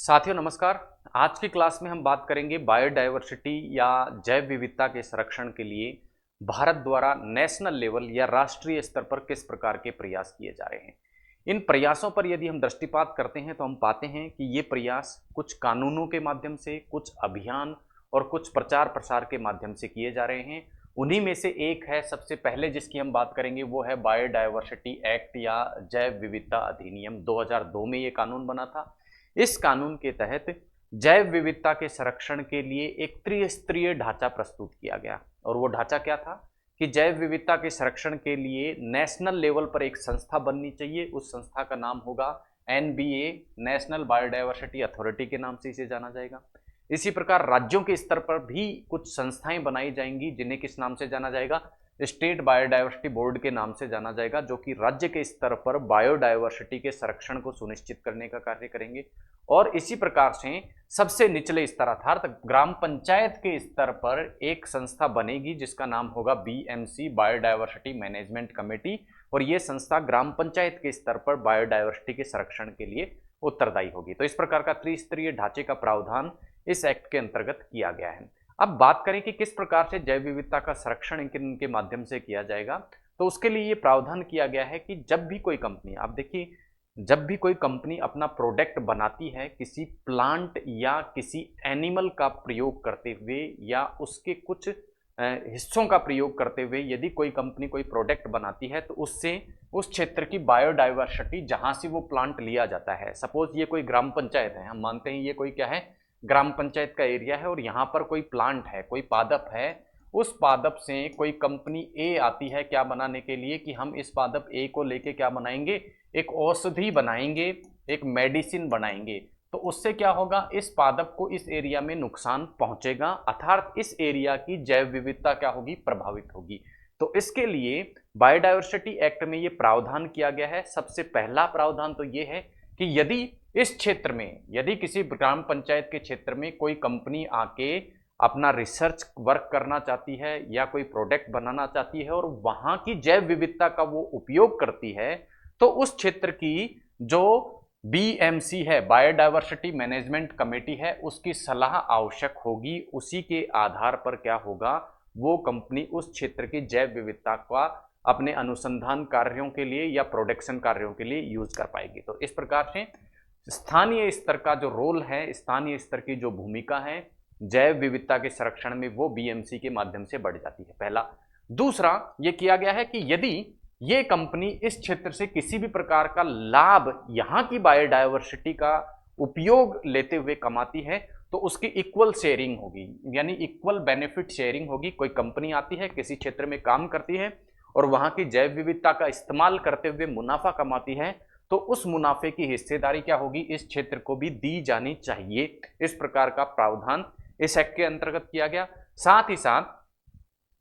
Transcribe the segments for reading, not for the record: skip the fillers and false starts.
साथियों नमस्कार। आज की क्लास में हम बात करेंगे बायोडायवर्सिटी या जैव विविधता के संरक्षण के लिए भारत द्वारा नेशनल लेवल या राष्ट्रीय स्तर पर किस प्रकार के प्रयास किए जा रहे हैं। इन प्रयासों पर यदि हम दृष्टिपात करते हैं तो हम पाते हैं कि ये प्रयास कुछ कानूनों के माध्यम से, कुछ अभियान और कुछ प्रचार प्रसार के माध्यम से किए जा रहे हैं। उन्हीं में से एक है, सबसे पहले जिसकी हम बात करेंगे वो है बायोडायवर्सिटी एक्ट या जैव विविधता अधिनियम। 2002 में ये कानून बना था। इस कानून के तहत जैव विविधता के संरक्षण के लिए एक त्रिस्तरीय ढांचा प्रस्तुत किया गया और वो ढांचा क्या था कि जैव विविधता के संरक्षण के लिए नेशनल लेवल पर एक संस्था बननी चाहिए। उस संस्था का नाम होगा एनबीए, नेशनल बायोडायवर्सिटी अथॉरिटी के नाम से इसे जाना जाएगा। इसी प्रकार राज्यों के स्तर पर भी कुछ संस्थाएं बनाई जाएंगी जिन्हें किस नाम से जाना जाएगा, स्टेट बायोडायवर्सिटी बोर्ड के नाम से जाना जाएगा, जो कि राज्य के स्तर पर बायोडायवर्सिटी के संरक्षण को सुनिश्चित करने का कार्य करेंगे। और इसी प्रकार से सबसे निचले स्तर अर्थात ग्राम पंचायत के स्तर पर एक संस्था बनेगी जिसका नाम होगा बीएमसी, बायोडायवर्सिटी मैनेजमेंट कमेटी। और ये संस्था ग्राम पंचायत के स्तर पर बायोडायवर्सिटी के संरक्षण के लिए उत्तरदायी होगी। तो इस प्रकार का त्रिस्तरीय ढांचे का प्रावधान इस एक्ट के अंतर्गत किया गया है। अब बात करें कि किस प्रकार से जैव विविधता का संरक्षण इनके माध्यम से किया जाएगा, तो उसके लिए ये प्रावधान किया गया है कि जब भी कोई कंपनी, आप देखिए, जब भी कोई कंपनी अपना प्रोडक्ट बनाती है किसी प्लांट या किसी एनिमल का प्रयोग करते हुए या उसके कुछ हिस्सों का प्रयोग करते हुए यदि कोई कंपनी कोई प्रोडक्ट बनाती है तो उससे उस क्षेत्र की बायोडायवर्सिटी, जहां से वो प्लांट लिया जाता है, सपोज ये कोई ग्राम पंचायत है, हम मानते हैं ये कोई क्या है, ग्राम पंचायत का एरिया है और यहाँ पर कोई प्लांट है, कोई पादप है। उस पादप से कोई कंपनी ए आती है क्या बनाने के लिए कि हम इस पादप ए को लेके क्या बनाएंगे, एक औषधि बनाएंगे, एक मेडिसिन बनाएंगे। तो उससे क्या होगा, इस पादप को इस एरिया में नुकसान पहुंचेगा, अर्थात इस एरिया की जैव विविधता क्या होगी, प्रभावित होगी। तो इसके लिए बायोडायवर्सिटी एक्ट में ये प्रावधान किया गया है। सबसे पहला प्रावधान तो ये है कि यदि इस क्षेत्र में, यदि किसी ग्राम पंचायत के क्षेत्र में कोई कंपनी आके अपना रिसर्च वर्क करना चाहती है या कोई प्रोडक्ट बनाना चाहती है और वहां की जैव विविधता का वो उपयोग करती है, तो उस क्षेत्र की जो बीएमसी है, बायोडायवर्सिटी मैनेजमेंट कमेटी है, उसकी सलाह आवश्यक होगी। उसी के आधार पर क्या होगा, वो कंपनी उस क्षेत्र की जैव विविधता का अपने अनुसंधान कार्यों के लिए या प्रोडक्शन कार्यों के लिए यूज कर पाएगी। तो इस प्रकार से स्थानीय स्तर का जो रोल है, स्थानीय स्तर की जो भूमिका है जैव विविधता के संरक्षण में, वो बीएमसी के माध्यम से बढ़ जाती है, पहला। दूसरा ये किया गया है कि यदि ये कंपनी इस क्षेत्र से किसी भी प्रकार का लाभ यहाँ की बायोडायवर्सिटी का उपयोग लेते हुए कमाती है तो उसकी इक्वल शेयरिंग होगी, यानी इक्वल बेनिफिट शेयरिंग होगी। कोई कंपनी आती है, किसी क्षेत्र में काम करती है और वहां की जैव विविधता का इस्तेमाल करते हुए मुनाफा कमाती है, तो उस मुनाफे की हिस्सेदारी क्या होगी, इस क्षेत्र को भी दी जानी चाहिए। इस प्रकार का प्रावधान इस एक्ट के अंतर्गत किया गया। साथ ही साथ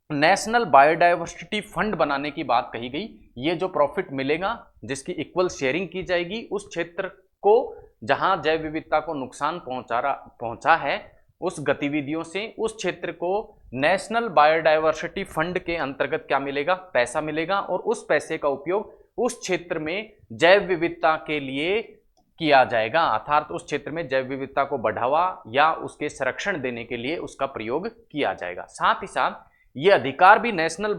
नेशनल बायोडायवर्सिटी फंड बनाने की बात कही गई। ये जो प्रॉफिट मिलेगा, जिसकी इक्वल शेयरिंग की जाएगी, उस क्षेत्र को जहां जैव विविधता को नुकसान पहुंचा है उस गतिविधियों से, उस क्षेत्र को नेशनल बायोडायवर्सिटी फंड के अंतर्गत क्या मिलेगा, पैसा मिलेगा। और उस पैसे का उपयोग उस क्षेत्र में जैव विविधता के लिए किया जाएगा, अर्थात उस क्षेत्र में जैव विविधता को बढ़ावा या उसके संरक्षण देने के लिए उसका प्रयोग किया जाएगा। साथ ही साथ ये अधिकार भी नेशनल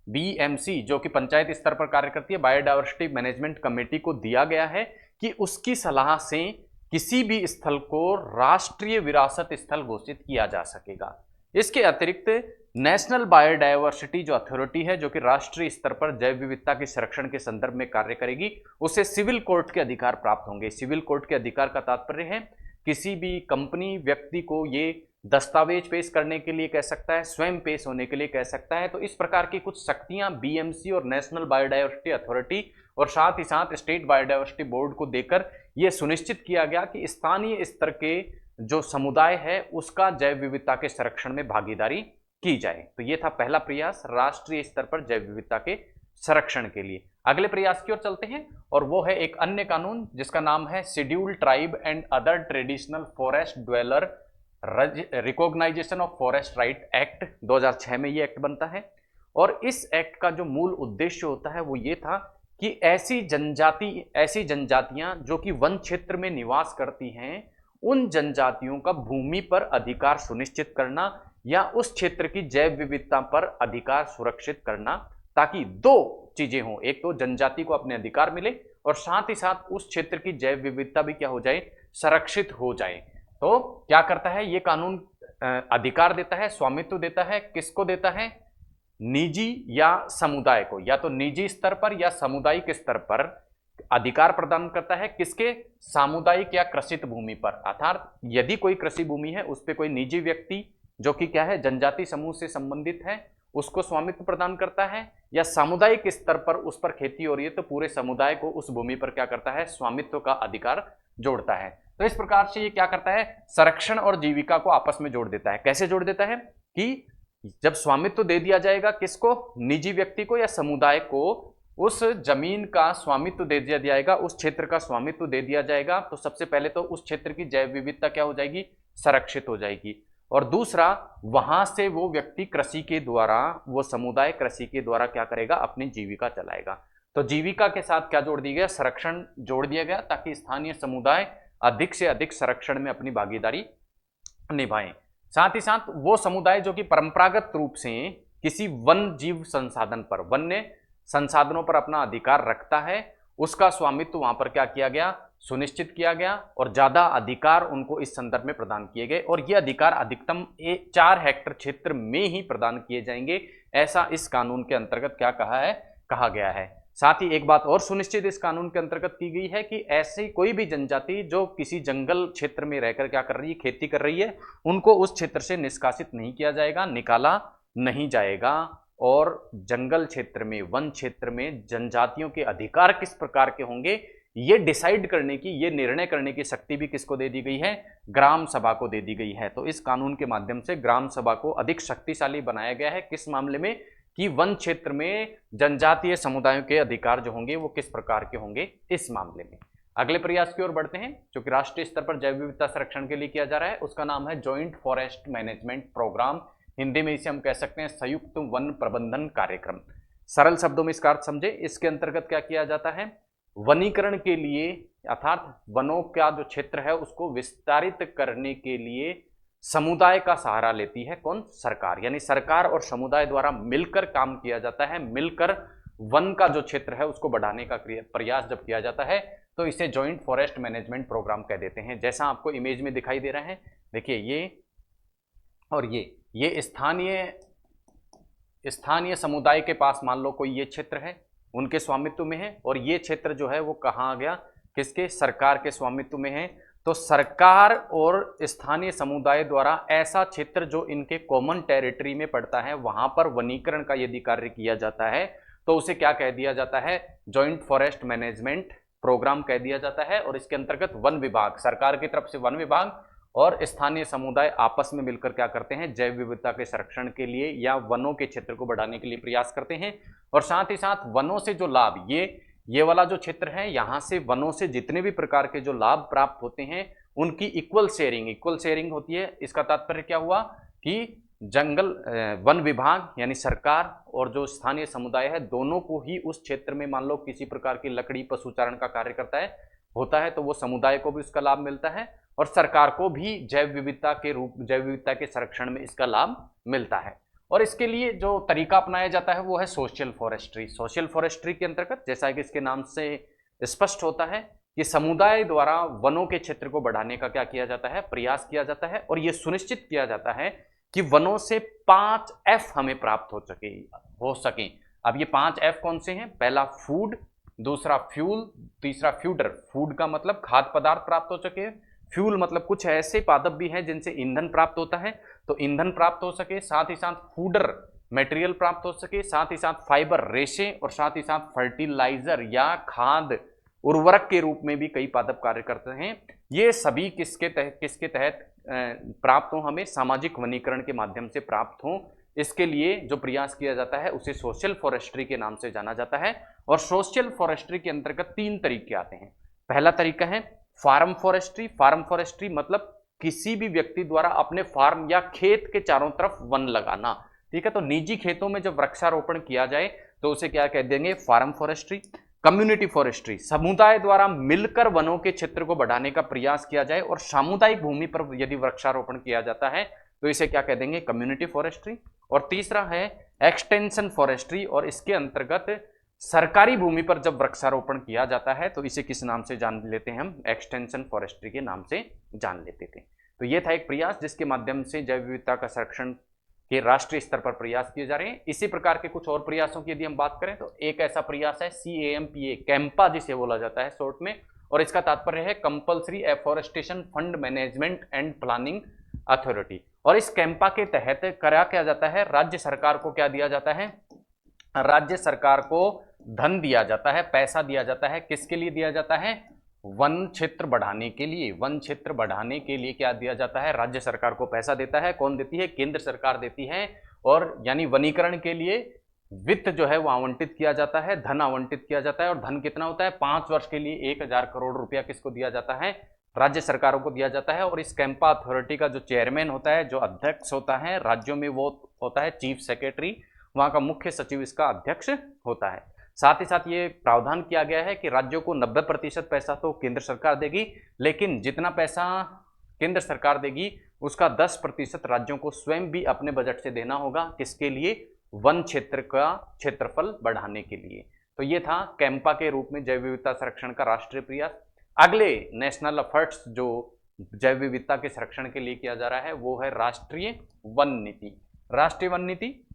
बीएमसी जो कि पंचायत स्तर पर कार्य करती है, बायोडायवर्सिटी मैनेजमेंट कमेटी को दिया गया है कि उसकी सलाह से किसी भी स्थल को राष्ट्रीय विरासत स्थल घोषित किया जा सकेगा। इसके अतिरिक्त नेशनल बायोडायवर्सिटी जो अथॉरिटी है, जो कि राष्ट्रीय स्तर पर जैव विविधता के संरक्षण के संदर्भ में कार्य करेगी, उसे सिविल कोर्ट के अधिकार प्राप्त होंगे। सिविल कोर्ट के अधिकार का तात्पर्य है किसी भी कंपनी व्यक्ति को ये दस्तावेज पेश करने के लिए कह सकता है, स्वयं पेश होने के लिए कह सकता है। तो इस प्रकार की कुछ शक्तियां बीएमसी और नेशनल बायोडायवर्सिटी अथॉरिटी और साथ ही साथ स्टेट बायोडायवर्सिटी बोर्ड को देकर यह सुनिश्चित किया गया कि स्थानीय स्तर के जो समुदाय है उसका जैव विविधता के संरक्षण में भागीदारी की जाए। तो ये था पहला प्रयास राष्ट्रीय स्तर पर जैव विविधता के संरक्षण के लिए। अगले प्रयास की ओर चलते हैं और वो है एक अन्य कानून जिसका नाम है scheduled tribe and other traditional forest dweller recognisation of forest right act. 2006 में ये एक्ट बनता है और इस एक्ट का जो मूल उद्देश्य होता है वो ये था कि ऐसी जनजातियां जो कि वन क्षेत्र में निवास करती हैं, उन जनजातियों का भूमि पर अधिकार सुनिश्चित करना या उस क्षेत्र की जैव विविधता पर अधिकार सुरक्षित करना, ताकि दो चीजें हों, एक तो जनजाति को अपने अधिकार मिले और साथ ही साथ उस क्षेत्र की जैव विविधता भी क्या हो जाए, संरक्षित हो जाए। तो क्या करता है ये कानून? अधिकार देता है, स्वामित्व देता है, किसको देता है? निजी या समुदाय को, या तो निजी स्तर पर या सामुदायिक स्तर पर अधिकार प्रदान करता है। किसके? सामुदायिक या कृषित भूमि पर, अर्थात यदि कोई कृषि भूमि है उस पर कोई निजी व्यक्ति जो कि क्या है, जनजाति समूह से संबंधित है, उसको स्वामित्व प्रदान करता है, या सामुदायिक स्तर पर उस पर खेती हो रही है तो पूरे समुदाय को उस भूमि पर क्या करता है, स्वामित्व का अधिकार जोड़ता है। तो इस प्रकार से ये क्या करता है, संरक्षण और जीविका को आपस में जोड़ देता है। कैसे जोड़ देता है कि जब स्वामित्व दे दिया जाएगा, किसको? निजी व्यक्ति को या समुदाय को उस जमीन का स्वामित्व दे दिया जाएगा, उस क्षेत्र का स्वामित्व दे दिया जाएगा, तो सबसे पहले तो उस क्षेत्र की जैव विविधता क्या हो जाएगी, संरक्षित हो जाएगी। और दूसरा, वहां से वो व्यक्ति कृषि के द्वारा, वो समुदाय कृषि के द्वारा क्या करेगा, अपनी जीविका चलाएगा। तो जीविका के साथ क्या जोड़ दिया गया, संरक्षण जोड़ दिया गया, ताकि स्थानीय समुदाय अधिक से अधिक संरक्षण में अपनी भागीदारी निभाएं। साथ ही साथ वो समुदाय जो कि परंपरागत रूप से किसी वन जीव संसाधन पर, वन्य संसाधनों पर अपना अधिकार रखता है, उसका स्वामित्व वहां पर क्या किया गया, सुनिश्चित किया गया, और ज्यादा अधिकार उनको इस संदर्भ में प्रदान किए गए, और ये अधिकार अधिकतम 4 हेक्टेयर क्षेत्र में ही प्रदान किए जाएंगे, ऐसा इस कानून के अंतर्गत क्या कहा गया है। साथ ही एक बात और सुनिश्चित इस कानून के अंतर्गत की गई है कि ऐसी कोई भी जनजाति जो किसी जंगल क्षेत्र में रहकर क्या कर रही है, खेती कर रही है, उनको उस क्षेत्र से निष्कासित नहीं किया जाएगा, निकाला नहीं जाएगा। और जंगल क्षेत्र में, वन क्षेत्र में जनजातियों के अधिकार किस प्रकार के होंगे, ये डिसाइड करने की, ये निर्णय करने की शक्ति भी किसको दे दी गई है, ग्राम सभा को दे दी गई है। तो इस कानून के माध्यम से ग्राम सभा को अधिक शक्तिशाली बनाया गया है। किस मामले में? कि वन क्षेत्र में जनजातीय समुदायों के अधिकार जो होंगे वो किस प्रकार के होंगे, इस मामले में। अगले प्रयास की ओर बढ़ते हैं जो कि राष्ट्रीय स्तर पर जैव विविधता संरक्षण के लिए किया जा रहा है, उसका नाम है joint forest management programme. Hindi में इसे हम कह सकते हैं संयुक्त वन प्रबंधन कार्यक्रम। सरल शब्दों में इसका अर्थ समझे। इसके अंतर्गत क्या किया जाता है, वनीकरण के लिए, अर्थात वनों का जो क्षेत्र है उसको विस्तारित करने के लिए समुदाय का सहारा लेती है कौन? सरकार। यानी सरकार और समुदाय द्वारा मिलकर काम किया जाता है, मिलकर वन का जो क्षेत्र है उसको बढ़ाने का प्रयास जब किया जाता है तो इसे जॉइंट फॉरेस्ट मैनेजमेंट प्रोग्राम कह देते हैं। जैसा आपको इमेज में दिखाई दे रहा है, देखिए ये और ये स्थानीय समुदाय के पास मान लो कोई ये क्षेत्र है, उनके स्वामित्व में है, और ये क्षेत्र जो है वो कहाँ आ गया, किसके? सरकार के स्वामित्व में है। तो सरकार और स्थानीय समुदाय द्वारा ऐसा क्षेत्र जो इनके कॉमन टेरिटरी में पड़ता है वहां पर वनीकरण का यदि कार्य किया जाता है तो उसे क्या कह दिया जाता है? जॉइंट फॉरेस्ट मैनेजमेंट प्रोग्राम कह दिया जाता है। और इसके अंतर्गत वन विभाग, सरकार की तरफ से वन विभाग और स्थानीय समुदाय आपस में मिलकर क्या करते हैं, जैव विविधता के संरक्षण के लिए या वनों के क्षेत्र को बढ़ाने के लिए प्रयास करते हैं। और साथ ही साथ वनों से जो लाभ, ये वाला जो क्षेत्र है, यहाँ से वनों से जितने भी प्रकार के जो लाभ प्राप्त होते हैं उनकी इक्वल शेयरिंग होती है। इसका तात्पर्य क्या हुआ कि वन विभाग यानी सरकार और जो स्थानीय समुदाय है दोनों को ही उस क्षेत्र में मान लो किसी प्रकार की लकड़ी पशुचारण का कार्य होता है तो वो समुदाय को भी उसका लाभ मिलता है और सरकार को भी जैव विविधता के संरक्षण में इसका लाभ मिलता है। और इसके लिए जो तरीका अपनाया जाता है वो है सोशल फॉरेस्ट्री के अंतर्गत, जैसा कि इसके नाम से स्पष्ट होता है कि समुदाय द्वारा वनों के क्षेत्र को बढ़ाने का क्या किया जाता है, प्रयास किया जाता है। और ये सुनिश्चित किया जाता है कि वनों से 5 F हमें प्राप्त हो सके। अब ये 5 F कौन से हैं? पहला फूड, दूसरा फ्यूल, तीसरा फ्यूडर। फूड का मतलब खाद्य पदार्थ प्राप्त हो सके, फ्यूल मतलब कुछ ऐसे पादप भी हैं जिनसे ईंधन प्राप्त होता है तो ईंधन प्राप्त हो सके, साथ ही साथ फूडर मटेरियल प्राप्त हो सके, साथ ही साथ फाइबर रेशे, और साथ ही साथ फर्टिलाइजर या खाद उर्वरक के रूप में भी कई पादप कार्य करते हैं। ये सभी किसके तहत प्राप्त हो? हमें सामाजिक वनीकरण के माध्यम से प्राप्त हो। इसके लिए जो प्रयास किया जाता है उसे सोशल फॉरेस्ट्री के नाम से जाना जाता है। और सोशल फॉरेस्ट्री के अंतर्गत 3 तरीके आते हैं। पहला तरीका है फार्म फॉरेस्ट्री मतलब किसी भी व्यक्ति द्वारा अपने फार्म या खेत के चारों तरफ वन लगाना, ठीक है। तो निजी खेतों में जब वृक्षारोपण किया जाए तो उसे क्या कह देंगे? Farm forestry. कम्युनिटी फॉरेस्ट्री, समुदाय द्वारा मिलकर वनों के क्षेत्र को बढ़ाने का प्रयास किया जाए और सामुदायिक भूमि पर यदि वृक्षारोपण किया जाता है तो इसे क्या कह देंगे, कम्युनिटी फॉरेस्ट्री। और तीसरा है एक्सटेंशन फॉरेस्ट्री, और इसके अंतर्गत सरकारी भूमि पर जब वृक्षारोपण किया जाता है तो इसे किस नाम से जान लेते हैं हम, एक्सटेंशन फॉरेस्ट्री के नाम से जान लेते थे। तो ये था एक प्रयास जिसके माध्यम से जैव विविधता का संरक्षण के राष्ट्रीय स्तर पर प्रयास किए जा रहे हैं। इसी प्रकार के कुछ और प्रयासों की यदि हम बात करें तो एक ऐसा प्रयास है CAMPA, कैंपा जिसे बोला जाता है शॉर्ट में, और इसका तात्पर्य है compulsory afforestation fund management and planning authority. और इस कैंपा के तहत क्या जाता है, राज्य सरकार को क्या दिया जाता है, राज्य सरकार को धन दिया जाता है, पैसा दिया जाता है। किसके लिए दिया जाता है, वन क्षेत्र बढ़ाने के लिए। वन क्षेत्र बढ़ाने के लिए क्या दिया जाता है, राज्य सरकार को पैसा देता है। कौन देती है, केंद्र सरकार देती है। और यानी वनीकरण के लिए वित्त जो है वो आवंटित किया जाता है, धन आवंटित किया जाता है। और धन कितना होता है, 5 वर्ष के लिए 1000 करोड़ रुपया किसको दिया जाता है, राज्य सरकारों को दिया जाता है। और इस कैंपा अथॉरिटी का जो चेयरमैन होता है, जो अध्यक्ष होता है राज्यों में, वो होता है चीफ सेक्रेटरी, वहां का मुख्य सचिव इसका अध्यक्ष होता है। साथ ही साथ ये प्रावधान किया गया है कि राज्यों को 90% पैसा तो केंद्र सरकार देगी, लेकिन जितना पैसा केंद्र सरकार देगी उसका 10% राज्यों को स्वयं भी अपने बजट से देना होगा। किसके लिए, वन क्षेत्र का क्षेत्रफल बढ़ाने के लिए। तो ये था कैंपा के रूप में जैव विविधता संरक्षण का राष्ट्रीय प्रयास। अगले नेशनल एफर्ट्स जो जैव विविधता के संरक्षण के लिए किया जा रहा है वो है राष्ट्रीय वन नीति। राष्ट्रीय वन नीति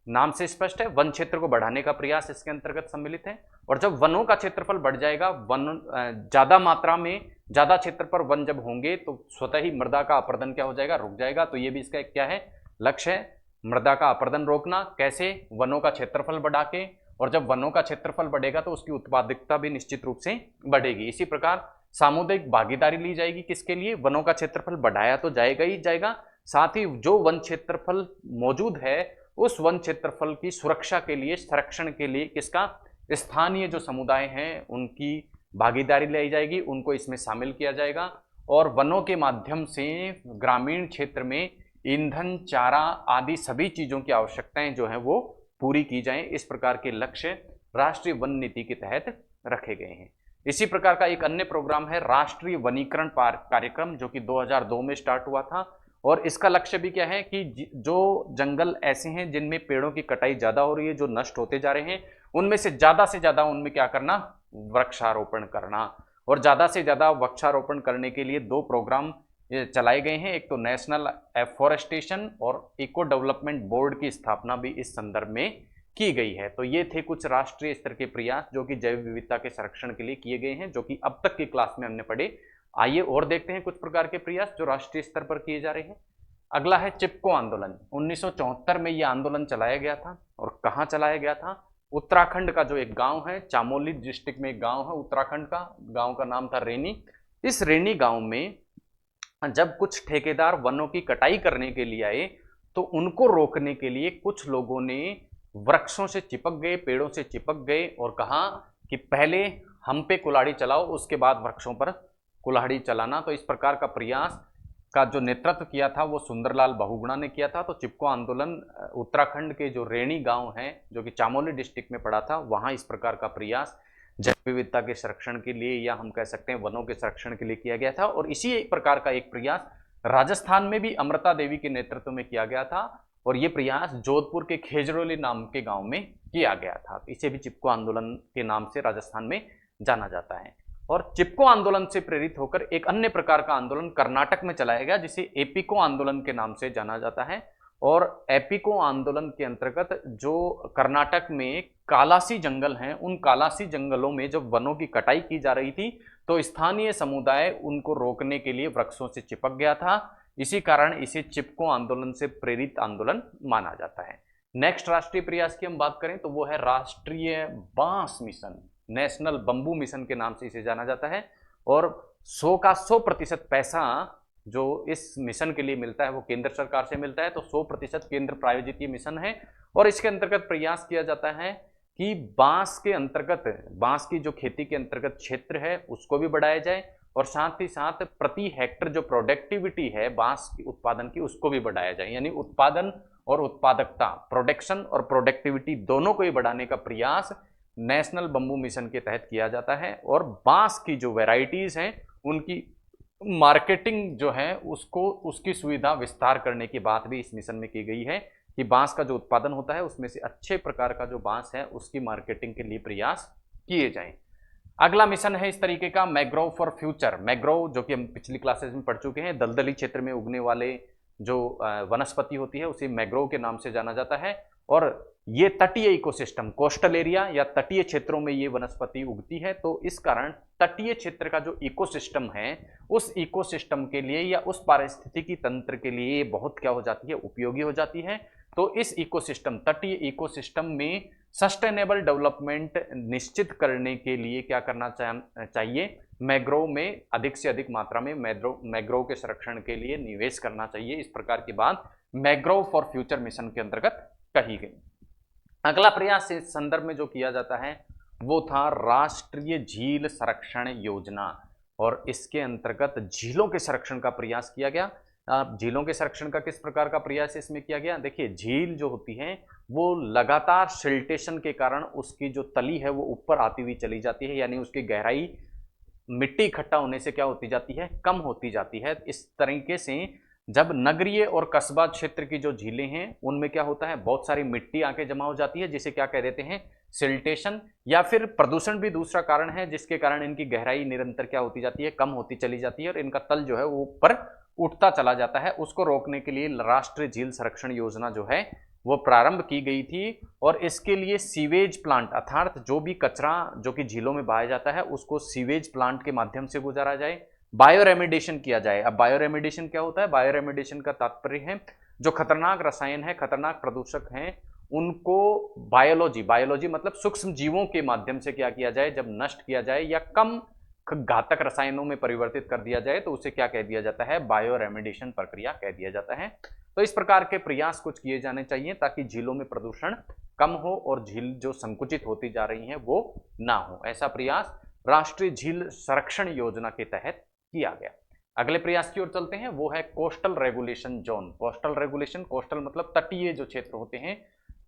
नाम से स्पष्ट है, वन क्षेत्र को बढ़ाने का प्रयास इसके अंतर्गत सम्मिलित है। और जब वनों का क्षेत्रफल बढ़ जाएगा, वन ज्यादा मात्रा में ज्यादा क्षेत्र पर वन जब होंगे तो स्वतः ही मृदा का अपरदन क्या हो जाएगा, रुक जाएगा। तो ये भी इसका क्या है, लक्ष्य है, मृदा का अपरदन रोकना। कैसे, वनों का क्षेत्रफल बढ़ा के। और जब वनों का क्षेत्रफल बढ़ेगा तो उसकी उत्पादकता भी निश्चित रूप से बढ़ेगी। इसी प्रकार सामुदायिक भागीदारी ली जाएगी। किसके लिए, वनों का क्षेत्रफल बढ़ाया तो जाएगा ही जाएगा, साथ ही जो वन क्षेत्रफल मौजूद है उस वन क्षेत्रफल की सुरक्षा के लिए, संरक्षण के लिए किसका, स्थानीय जो समुदाय हैं उनकी भागीदारी लाई जाएगी, उनको इसमें शामिल किया जाएगा। और वनों के माध्यम से ग्रामीण क्षेत्र में ईंधन, चारा आदि सभी चीजों की आवश्यकताएं जो हैं वो पूरी की जाएं। इस प्रकार के लक्ष्य राष्ट्रीय वन नीति के तहत रखे गए हैं। इसी प्रकार का एक अन्य प्रोग्राम है राष्ट्रीय वनीकरण कार्यक्रम, जो कि 2002 में स्टार्ट हुआ था। और इसका लक्ष्य भी क्या है कि जो जंगल ऐसे हैं जिनमें पेड़ों की कटाई ज्यादा हो रही है, जो नष्ट होते जा रहे हैं, उनमें से ज्यादा उनमें क्या करना, वृक्षारोपण करना। और ज्यादा से ज्यादा वृक्षारोपण करने के लिए 2 प्रोग्राम चलाए गए हैं। एक तो नेशनल एफॉरेस्टेशन और इको डेवलपमेंट बोर्ड की स्थापना भी इस संदर्भ में की गई है। तो ये थे कुछ राष्ट्रीय स्तर के प्रयास जो कि जैव विविधता के संरक्षण के लिए किए गए हैं, जो कि अब तक की क्लास में हमने पढ़े। आइए और देखते हैं कुछ प्रकार के प्रयास जो राष्ट्रीय स्तर पर किए जा रहे हैं। अगला है चिपको आंदोलन। 1974 में यह आंदोलन चलाया गया था। और कहाँ चलाया गया था, उत्तराखंड का जो एक गांव है, चामोली डिस्ट्रिक्ट में एक गांव है उत्तराखंड का, गांव का नाम था रेनी। इस रेनी गांव में जब कुछ ठेकेदार वनों की कटाई करने के लिए आए तो उनको रोकने के लिए कुछ लोगों ने वृक्षों से चिपक गए, पेड़ों से चिपक गए और कहा कि पहले हम पे कुल्हाड़ी चलाओ, उसके बाद वृक्षों पर कुल्हाड़ी चलाना। तो इस प्रकार का प्रयास का जो नेतृत्व किया था वो सुंदरलाल बहुगुणा ने किया था। तो चिपको आंदोलन उत्तराखंड के जो रेणी गांव है, जो कि चामोली डिस्ट्रिक्ट में पड़ा था, वहां इस प्रकार का प्रयास जैव विविधता के संरक्षण के लिए, या हम कह सकते हैं वनों के संरक्षण के लिए किया गया था। और इसी प्रकार का एक प्रयास राजस्थान में भी अमृता देवी के नेतृत्व में किया गया था। और ये प्रयास जोधपुर के खेजरोली नाम के गांव में किया गया था। इसे भी चिपको आंदोलन के नाम से राजस्थान में जाना जाता है। और चिपको आंदोलन से प्रेरित होकर एक अन्य प्रकार का आंदोलन कर्नाटक में चलाया गया, जिसे एपिको आंदोलन के नाम से जाना जाता है। और एपिको आंदोलन के अंतर्गत जो कर्नाटक में कालासी जंगल हैं, उन कालासी जंगलों में जब वनों की कटाई की जा रही थी तो स्थानीय समुदाय उनको रोकने के लिए वृक्षों से चिपक गया था। इसी कारण इसे चिपको आंदोलन से प्रेरित आंदोलन माना जाता है। नेक्स्ट राष्ट्रीय प्रयास की हम बात करें तो वो है राष्ट्रीय बांस मिशन, नेशनल बंबू मिशन के नाम से इसे जाना जाता है। और 100 का 100% पैसा जो इस मिशन के लिए मिलता है वो केंद्र सरकार से मिलता है। तो 100% केंद्र प्रायोजित ये मिशन है। और इसके अंतर्गत प्रयास किया जाता है कि बांस के अंतर्गत, बांस की जो खेती के अंतर्गत क्षेत्र है उसको भी बढ़ाया जाए, और साथ ही साथ प्रति हेक्टर जो प्रोडक्टिविटी है बांस की उत्पादन की, उसको भी बढ़ाया जाए। यानी उत्पादन और उत्पादकता, प्रोडक्शन और प्रोडक्टिविटी दोनों को ही बढ़ाने का प्रयास नेशनल बंबू मिशन के तहत किया जाता है। और बांस की जो वैरायटीज हैं उनकी मार्केटिंग जो है उसको उसकी सुविधा विस्तार करने की बात भी इस मिशन में की गई है कि बांस का जो उत्पादन होता है उसमें से अच्छे प्रकार का जो बांस है उसकी मार्केटिंग के लिए प्रयास किए जाएं। अगला मिशन है इस तरीके का मैग्रोव फॉर फ्यूचर। मैग्रोव जो कि हम पिछली क्लासेस में पढ़ चुके हैं, दलदली क्षेत्र में उगने वाले जो वनस्पति होती है उसे मैग्रोव के नाम से जाना जाता है। और ये तटीय इकोसिस्टम, कोस्टल एरिया या तटीय क्षेत्रों में ये वनस्पति उगती है, तो इस कारण तटीय क्षेत्र का जो इकोसिस्टम है उस इकोसिस्टम के लिए या उस पारिस्थितिकी तंत्र के लिए बहुत क्या हो जाती है, उपयोगी हो जाती है। तो इस इकोसिस्टम, तटीय इकोसिस्टम में सस्टेनेबल डेवलपमेंट निश्चित करने के लिए क्या करना चाहिए, मैग्रोव में अधिक से अधिक मात्रा में मैग्रोव के संरक्षण के लिए निवेश करना चाहिए। इस प्रकार की बात मैग्रोव फॉर फ्यूचर मिशन के अंतर्गत कही गई। अगला प्रयास इस संदर्भ में जो किया जाता है वो था राष्ट्रीय झील संरक्षण योजना, और इसके अंतर्गत झीलों के संरक्षण का प्रयास किया गया। झीलों के संरक्षण का किस प्रकार का प्रयास इसमें किया गया, देखिए झील जो होती है वो लगातार सिल्टेशन के कारण उसकी जो तली है वो ऊपर आती हुई चली जाती है, यानी उसकी गहराई मिट्टी इकट्ठा होने से क्या होती जाती है, कम होती जाती है। इस तरीके से जब नगरीय और कस्बा क्षेत्र की जो झीलें हैं उनमें क्या होता है, बहुत सारी मिट्टी आके जमा हो जाती है जिसे क्या कह देते हैं, सिल्टेशन। या फिर प्रदूषण भी दूसरा कारण है जिसके कारण इनकी गहराई निरंतर क्या होती जाती है, कम होती चली जाती है और इनका तल जो है वो ऊपर उठता चला जाता है। उसको रोकने के लिए राष्ट्रीय झील संरक्षण योजना जो है वो प्रारंभ की गई थी। और इसके लिए सीवेज प्लांट अर्थात जो भी कचरा जो कि झीलों में बहाया जाता है उसको सीवेज प्लांट के माध्यम से गुजारा जाए, बायो रेमेडिएशन किया जाए। अब बायो रेमेडिएशन क्या होता है, बायो रेमेडिएशन का तात्पर्य है जो खतरनाक रसायन है, खतरनाक प्रदूषक हैं, उनको बायोलॉजी मतलब सूक्ष्म जीवों के माध्यम से क्या किया जाए, जब नष्ट किया जाए या कम घातक रसायनों में परिवर्तित कर दिया जाए तो उसे क्या कह दिया जाता है, बायो रेमेडिएशन प्रक्रिया कह दिया जाता है। तो इस प्रकार के प्रयास कुछ किए जाने चाहिए ताकि झीलों में प्रदूषण कम हो और झील जो संकुचित होती जा रही हैं वो ना हो। ऐसा प्रयास राष्ट्रीय झील संरक्षण योजना के तहत किया गया। अगले प्रयास की ओर चलते हैं, वो है coastal regulation zone. Coastal regulation, coastal मतलब तटीय जो क्षेत्र होते हैं,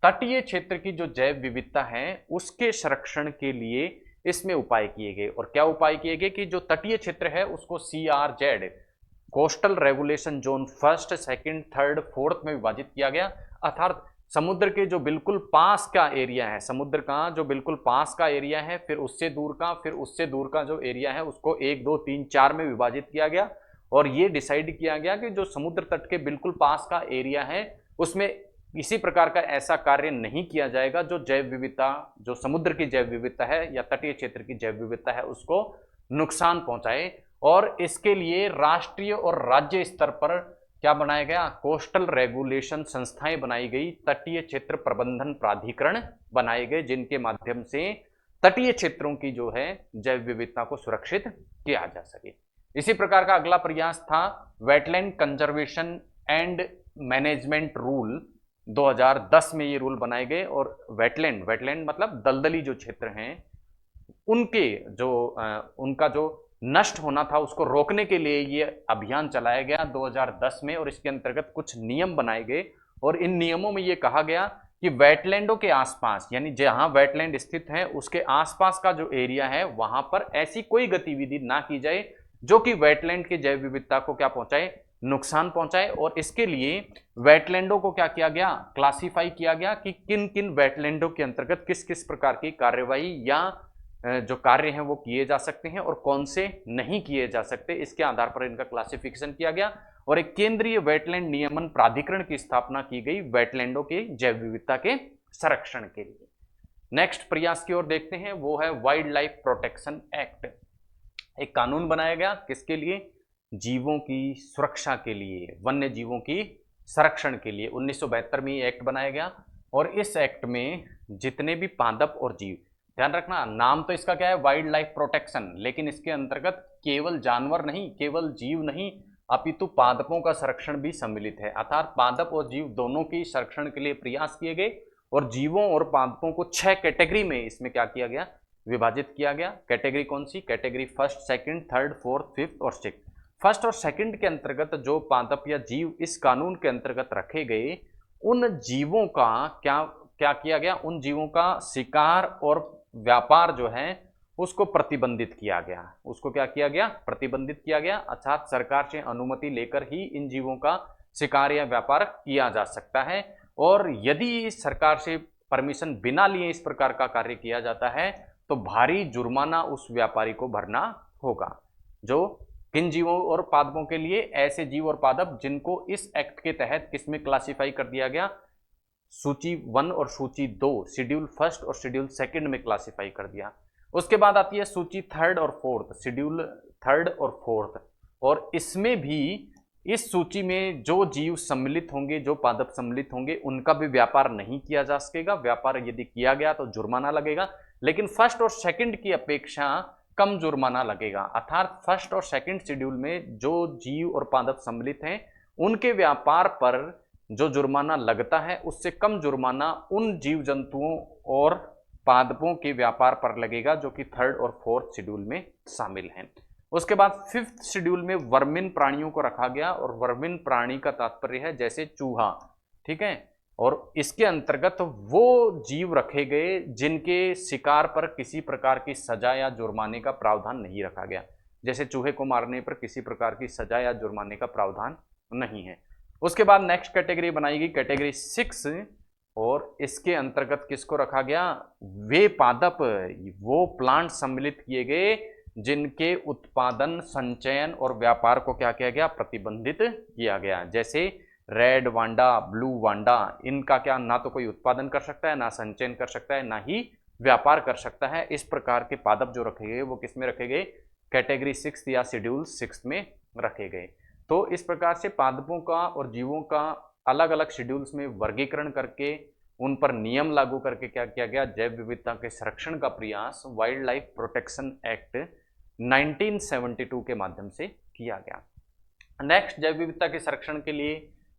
तटीय क्षेत्र की जो जैव विविधता है उसके संरक्षण के लिए इसमें उपाय किए गए। और क्या उपाय किए गए कि जो तटीय क्षेत्र है उसको CRZ coastal regulation zone first, second, third, fourth में विभाजित किया गया। अर्थात समुद्र के जो बिल्कुल पास का एरिया है, समुद्र का जो बिल्कुल पास का एरिया है, फिर उससे दूर का, फिर उससे दूर का जो एरिया है उसको 1, 2, 3, 4 में विभाजित किया गया। और ये डिसाइड किया गया कि जो समुद्र तट के बिल्कुल पास का एरिया है उसमें किसी प्रकार का ऐसा कार्य नहीं किया जाएगा जो जैव विविधता, जो समुद्र की जैव विविधता है या तटीय क्षेत्र की जैव विविधता है उसको नुकसान पहुंचाए। और इसके लिए राष्ट्रीय और राज्य स्तर पर क्या बनाया गया, कोस्टल रेगुलेशन संस्थाएं बनाई गई, तटीय क्षेत्र प्रबंधन प्राधिकरण बनाए गए जिनके माध्यम से तटीय क्षेत्रों की जो है जैव विविधता को सुरक्षित किया जा सके। इसी प्रकार का अगला प्रयास था wetland conservation and management rule. 2010 में ये रूल बनाए गए। और वेटलैंड मतलब दलदली जो क्षेत्र हैं उनके जो उनका जो नष्ट होना था उसको रोकने के लिए ये अभियान चलाया गया 2010 में। और इसके अंतर्गत कुछ नियम बनाए गए और इन नियमों में ये कहा गया कि वेटलैंडों के आसपास, यानी जहां वेटलैंड स्थित है उसके आसपास का जो एरिया है वहां पर ऐसी कोई गतिविधि ना की जाए जो कि वेटलैंड के जैव विविधता को क्या पहुंचाए, नुकसान पहुंचाए। और इसके लिए वेटलैंडों को क्या किया गया, क्लासिफाई किया गया कि किन किन वेटलैंडों के अंतर्गत किस किस प्रकार की कार्यवाही या जो कार्य हैं वो किए जा सकते हैं और कौन से नहीं किए जा सकते, इसके आधार पर इनका क्लासिफिकेशन किया गया। और एक केंद्रीय वेटलैंड नियमन प्राधिकरण की स्थापना की गई वेटलैंडों के जैव विविधता के संरक्षण के लिए। नेक्स्ट प्रयास की ओर देखते हैं, वो है वाइल्ड लाइफ प्रोटेक्शन एक्ट। एक कानून बनाया गया किसके लिए, जीवों की सुरक्षा के लिए, वन्य जीवों की संरक्षण के लिए। 1972 में ये एक्ट बनाया गया। और इस एक्ट में जितने भी पादप और जीव, ध्यान रखना नाम तो इसका क्या है, वाइल्ड लाइफ प्रोटेक्शन, लेकिन इसके अंतर्गत केवल जानवर नहीं, केवल जीव नहीं, अपितु पादपों का संरक्षण भी सम्मिलित है। अर्थात पादप और जीव दोनों की संरक्षण के लिए प्रयास किए गए। और जीवों और पादपों को 6 कैटेगरी में इसमें क्या किया गया, विभाजित किया गया। कैटेगरी कौन सी, category first, second, third, fourth, fifth और सिक्स्थ। फर्स्ट और सेकंड के अंतर्गत जो पादप या जीव इस कानून के अंतर्गत रखे गए, उन जीवों का क्या क्या किया गया, उन जीवों का शिकार और व्यापार जो है उसको प्रतिबंधित किया गया। उसको क्या किया गया? प्रतिबंधित किया गया, अर्थात सरकार से अनुमति लेकर ही इन जीवों का शिकार या व्यापार किया जा सकता है। और यदि सरकार से परमिशन बिना लिए इस प्रकार का कार्य किया जाता है तो भारी जुर्माना उस व्यापारी को भरना होगा। जो किन जीवों और पादपों के लिए? ऐसे जीव और पादप जिनको इस एक्ट के तहत किसमें क्लासिफाई कर दिया गया? सूची 1 और सूची 2, शेड्यूल फर्स्ट और शेड्यूल सेकंड में क्लासिफाई कर दिया। उसके बाद आती है सूची 3rd और 4th, शेड्यूल 3rd और 4th, और इसमें भी इस सूची में जो जीव सम्मिलित होंगे, जो पादप सम्मिलित होंगे, उनका भी व्यापार नहीं किया जा सकेगा। व्यापार यदि किया गया तो जुर्माना लगेगा, लेकिन फर्स्ट और सेकंड की अपेक्षा कम जुर्माना लगेगा। अर्थात फर्स्ट और सेकंड शेड्यूल में जो जीव और पादप सम्मिलित हैं उनके व्यापार पर जो जुर्माना लगता है उससे कम जुर्माना उन जीव जंतुओं और पादपों के व्यापार पर लगेगा जो कि 3rd और 4th शेड्यूल में शामिल हैं। उसके बाद 5th शेड्यूल में वर्मिन प्राणियों को रखा गया, और वर्मिन प्राणी का तात्पर्य है जैसे चूहा, ठीक है। और इसके अंतर्गत वो जीव रखे गए जिनके शिकार पर किसी प्रकार की सजा या जुर्माने का प्रावधान नहीं रखा गया। जैसे चूहे को मारने पर किसी प्रकार की सजा या जुर्माने का प्रावधान नहीं है। उसके बाद नेक्स्ट कैटेगरी बनाई गई, कैटेगरी 6, और इसके अंतर्गत किसको रखा गया? वे पादप, वो प्लांट सम्मिलित किए गए जिनके उत्पादन, संचयन और व्यापार को क्या किया गया? प्रतिबंधित किया गया। जैसे रेड वांडा, ब्लू वांडा, इनका क्या ना तो कोई उत्पादन कर सकता है, ना संचयन कर सकता है, ना ही व्यापार कर सकता है। इस प्रकार के पादप जो रखे गए वो किस में रखे गए? कैटेगरी 6 या शेड्यूल 6 में रखे गए। तो इस प्रकार से पादपों का और जीवों का अलग अलग शेड्यूल्स में वर्गीकरण करके उन पर नियम लागू करके क्या किया गया? जैव विविधता के संरक्षण का प्रयास वाइल्ड लाइफ प्रोटेक्शन एक्ट 1972 के माध्यम से किया गया। नेक्स्ट जैव विविधता के संरक्षण के लिए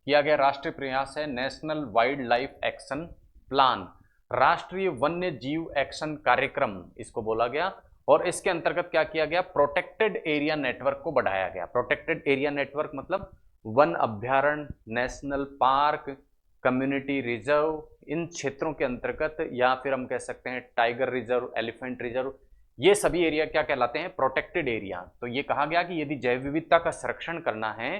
किया गया राष्ट्रीय प्रयास है national wild life action plan, राष्ट्रीय वन्य जीव एक्शन कार्यक्रम इसको बोला गया। और इसके अंतर्गत क्या किया गया? प्रोटेक्टेड एरिया नेटवर्क को बढ़ाया गया। प्रोटेक्टेड एरिया नेटवर्क मतलब वन अभ्यारण्य, नेशनल पार्क, कम्युनिटी रिजर्व, इन क्षेत्रों के अंतर्गत, या फिर हम कह सकते हैं टाइगर रिजर्व, एलिफेंट रिजर्व, ये सभी एरिया क्या कहलाते हैं? Protected area. तो ये कहा गया कि यदि जैव विविधता का संरक्षण करना है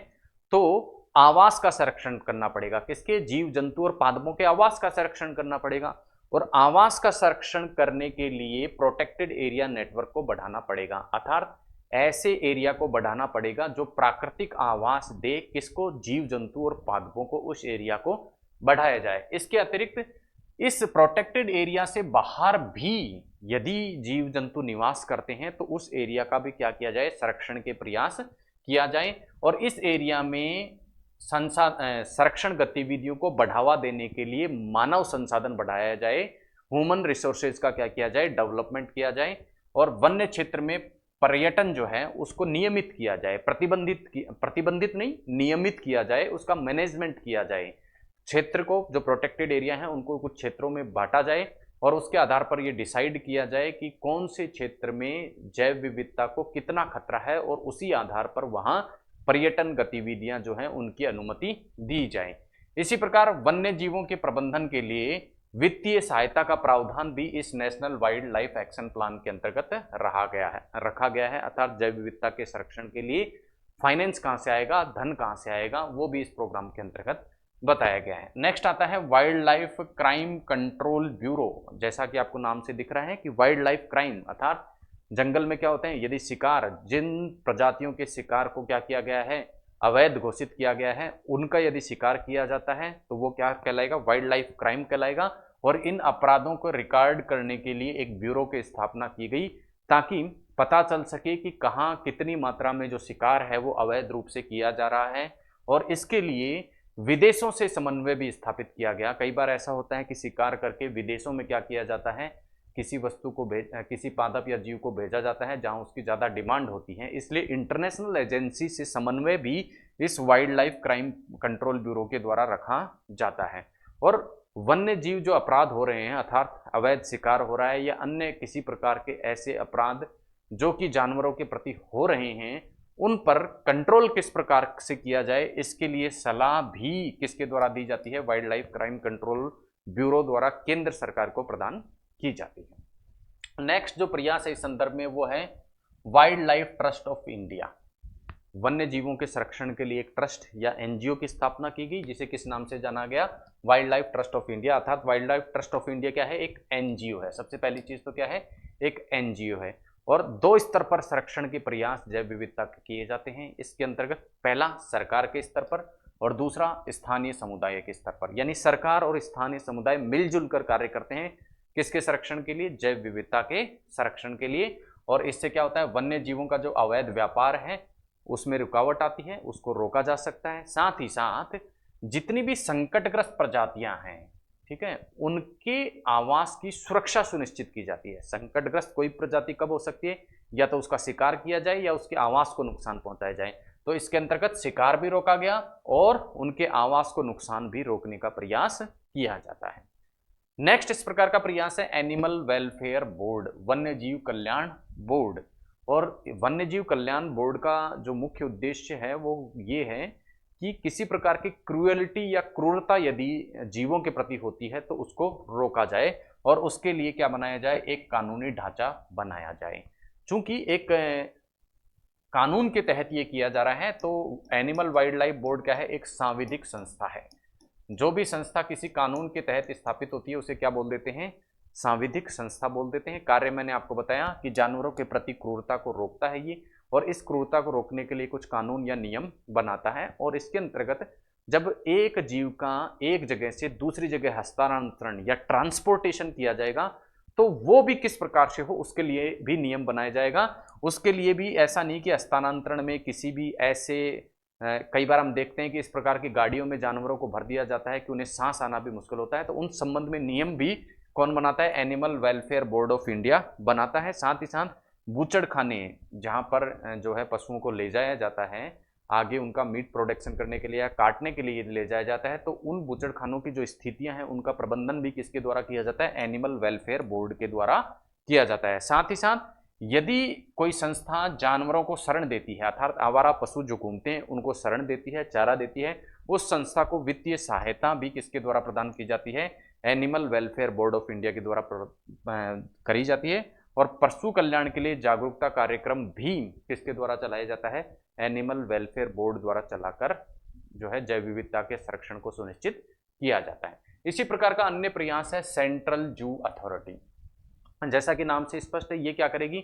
तो आवास का संरक्षण करना पड़ेगा। किसके? जीव जंतु और पादपों के आवास का संरक्षण करना पड़ेगा। और आवास का संरक्षण करने के लिए प्रोटेक्टेड एरिया नेटवर्क को बढ़ाना पड़ेगा, अर्थात ऐसे एरिया को बढ़ाना पड़ेगा जो प्राकृतिक आवास दे, किसको? जीव जंतु और पादपों को, उस एरिया को बढ़ाया जाए। इसके अतिरिक्त इस प्रोटेक्टेड एरिया से बाहर भी यदि जीव जंतु निवास करते हैं तो उस एरिया का भी क्या किया जाए? संरक्षण के प्रयास किया जाए। और इस एरिया में संरक्षण गतिविधियों को बढ़ावा देने के लिए मानव संसाधन बढ़ाया जाए, ह्यूमन रिसोर्सेज का क्या किया जाए? डेवलपमेंट किया जाए। और वन्य क्षेत्र में पर्यटन जो है उसको नियमित किया जाए, प्रतिबंधित नहीं, नियमित किया जाए, उसका मैनेजमेंट किया जाए। क्षेत्र को, जो प्रोटेक्टेड एरिया है उनको कुछ क्षेत्रों में बांटा जाए और उसके आधार पर यह डिसाइड किया जाए कि कौन से क्षेत्र में जैव विविधता को कितना खतरा है, और उसी आधार पर वहां पर्यटन गतिविधियां जो हैं उनकी अनुमति दी जाए। इसी प्रकार वन्य जीवों के प्रबंधन के लिए वित्तीय सहायता का प्रावधान भी इस national wild life action plan के अंतर्गत रखा गया है। अर्थात जैव विविधता के संरक्षण के लिए फाइनेंस कहां से आएगा, धन कहां से आएगा, वो भी इस प्रोग्राम के अंतर्गत बताया गया है। नेक्स्ट आता है wild life crime control bureau. जैसा कि आपको नाम से दिख रहा है कि वाइल्ड लाइफ क्राइम, अर्थात जंगल में क्या होते हैं, यदि शिकार, जिन प्रजातियों के शिकार को क्या किया गया है? अवैध घोषित किया गया है, उनका यदि शिकार किया जाता है तो वो क्या कहलाएगा? वाइल्ड लाइफ क्राइम कहलाएगा। और इन अपराधों को रिकॉर्ड करने के लिए एक ब्यूरो की स्थापना की गई ताकि पता चल सके कि कहाँ कितनी मात्रा में जो शिकार है वो अवैध रूप से किया जा रहा है। और इसके लिए विदेशों से समन्वय भी स्थापित किया गया। कई बार ऐसा होता है कि शिकार करके विदेशों में क्या किया जाता है? किसी वस्तु को किसी पादप या जीव को भेजा जाता है जहां उसकी ज़्यादा डिमांड होती है। इसलिए इंटरनेशनल एजेंसी से समन्वय भी इस wild life crime control bureau के द्वारा रखा जाता है। और वन्य जीव जो अपराध हो रहे हैं, अर्थात अवैध शिकार हो रहा है या अन्य किसी प्रकार के ऐसे अपराध जो कि जानवरों के प्रति हो रहे हैं, उन पर कंट्रोल किस प्रकार से किया जाए, इसके लिए सलाह भी किसके द्वारा दी जाती है? Wild life crime control bureau द्वारा केंद्र सरकार को प्रदान की जाती है। नेक्स्ट जो प्रयास है इस संदर्भ में वो है wild life trust of India. वन्य जीवों के संरक्षण के लिए एक ट्रस्ट या एनजीओ की स्थापना की गई, जिसे किस नाम से जाना गया, wild life trust of India. अर्थात wild life trust of India क्या है, एक एनजीओ है। सबसे पहली चीज तो क्या है, एक एनजीओ है। और दो स्तर पर संरक्षण के प्रयास जैव विविधता के किए जाते हैं। इसके अंतर्गत पहला सरकार के स्तर पर और दूसरा स्थानीय समुदाय के स्तर पर, यानी सरकार और स्थानीय समुदाय मिलजुल कर कार्य करते हैं किसके संरक्षण के लिए, जैव विविधता के संरक्षण के लिए। और इससे क्या होता है, वन्य जीवों का जो अवैध व्यापार है उसमें रुकावट आती है, उसको रोका जा सकता है। साथ ही साथ जितनी भी संकटग्रस्त प्रजातियां हैं, ठीक है, उनके आवास की सुरक्षा सुनिश्चित की जाती है। संकटग्रस्त कोई प्रजाति कब हो सकती है, या तो उसका शिकार किया जाए या उसके आवास को नुकसान पहुंचाया जाए। तो इसके अंतर्गत शिकार भी रोका गया और उनके आवास को नुकसान भी रोकने का प्रयास किया जाता है। नेक्स्ट इस प्रकार का प्रयास है एनिमल वेलफेयर बोर्ड, वन्य जीव कल्याण बोर्ड। और वन्य जीव कल्याण बोर्ड का जो मुख्य उद्देश्य है वो ये है कि किसी प्रकार की क्रूएलिटी या क्रूरता यदि जीवों के प्रति होती है तो उसको रोका जाए और उसके लिए क्या बनाया जाए, एक कानूनी ढांचा बनाया जाए। चूंकि एक कानून के तहत ये किया जा रहा है तो एनिमल वाइल्ड लाइफ बोर्ड क्या है, एक सांविधिक संस्था है। जो भी संस्था किसी कानून के तहत स्थापित होती है उसे क्या बोल देते हैं, सांविधिक संस्था बोल देते हैं। कार्य मैंने आपको बताया कि जानवरों के प्रति क्रूरता को रोकता है ये, और इस क्रूरता को रोकने के लिए कुछ कानून या नियम बनाता है। और इसके अंतर्गत जब एक जीव का एक जगह से दूसरी जगह हस्तांतरण या ट्रांसपोर्टेशन किया जाएगा तो वो भी किस प्रकार से हो उसके लिए भी नियम बनाया जाएगा। उसके लिए भी ऐसा नहीं कि हस्तांतरण में किसी भी ऐसे कई बार हम देखते हैं कि इस प्रकार की गाड़ियों में जानवरों को भर दिया जाता है कि उन्हें सांस आना भी मुश्किल होता है, तो उन संबंध में नियम भी कौन बनाता है, animal welfare board of India बनाता है। साथ ही साथ बूचड़ खाने जहां पर जो है पशुओं को ले जाया जाता है आगे उनका मीट प्रोडक्शन करने के लिए या काटने के लिए ले जाया जाता है, तो उन बूचड़ खानों की जो स्थितियां हैं उनका प्रबंधन भी किसके द्वारा किया जाता है, एनिमल वेलफेयर बोर्ड के द्वारा किया जाता है। साथ ही साथ यदि कोई संस्था जानवरों को शरण देती है, अर्थात आवारा पशु जो घूमते हैं उनको शरण देती है, चारा देती है, उस संस्था को वित्तीय सहायता भी किसके द्वारा प्रदान की जाती है, animal welfare board of India के द्वारा करी जाती है। और पशु कल्याण के लिए जागरूकता कार्यक्रम भी किसके द्वारा चलाया जाता है, एनिमल वेलफेयर बोर्ड द्वारा चलाकर जो है जैव विविधता के संरक्षण को सुनिश्चित किया जाता है। इसी प्रकार का अन्य प्रयास है सेंट्रल जू अथॉरिटी। जैसा कि नाम से स्पष्ट है, ये क्या करेगी,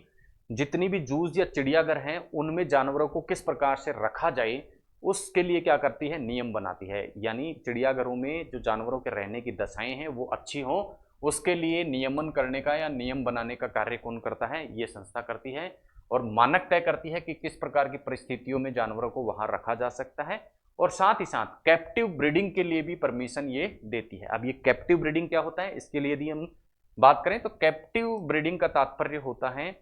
जितनी भी जूज या चिड़ियाघर हैं उनमें जानवरों को किस प्रकार से रखा जाए उसके लिए क्या करती है, नियम बनाती है। यानी चिड़ियाघरों में जो जानवरों के रहने की दशाएं हैं वो अच्छी हो, उसके लिए नियमन करने का या नियम बनाने का कार्य कौन करता है, ये संस्था करती है। और मानक तय करती है कि किस प्रकार की परिस्थितियों में जानवरों को वहां रखा जा सकता है। और साथ ही साथ कैप्टिव ब्रीडिंग के लिए भी परमिशन ये देती है। अब ये कैप्टिव ब्रीडिंग क्या होता है, इसके लिए यदि हम बात करें तो कैप्टिव ब्रीडिंग का तात्पर्य होता है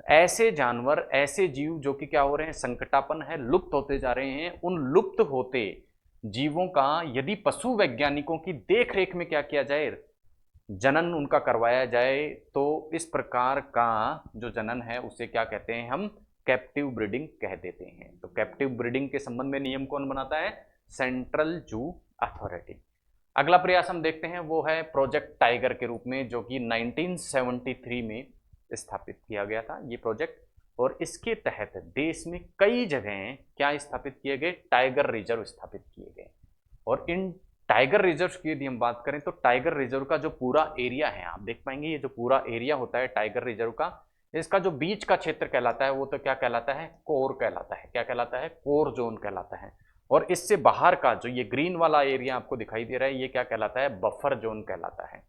ऐसे जानवर, ऐसे जीव जो कि क्या हो रहे हैं, संकटापन्न है, लुप्त होते जा रहे हैं, उन लुप्त होते जीवों का यदि पशु वैज्ञानिकों की देखरेख में क्या किया जाए, जनन उनका करवाया जाए, तो इस प्रकार का जो जनन है उसे क्या कहते हैं, हम कैप्टिव ब्रीडिंग कह देते हैं। तो कैप्टिव ब्रीडिंग के संबंध में नियम कौन बनाता है, सेंट्रल जू अथॉरिटी। अगला प्रयास हम देखते हैं वो है प्रोजेक्ट टाइगर के रूप में, जो कि 1973 में स्थापित किया गया था ये प्रोजेक्ट। और इसके तहत देश में कई जगह क्या स्थापित किए गए, टाइगर रिजर्व स्थापित किए गए। और इन टाइगर रिजर्व की यदि हम बात करें तो टाइगर रिजर्व का जो पूरा एरिया है, आप देख पाएंगे ये जो पूरा एरिया होता है टाइगर रिजर्व का, इसका जो बीच का क्षेत्र कहलाता है वो तो क्या कहलाता है, कोर कहलाता है। क्या कहलाता है, कोर जोन कहलाता है। और इससे बाहर का जो ये ग्रीन वाला एरिया आपको दिखाई दे रहा है ये क्या कहलाता है, बफर जोन कहलाता है।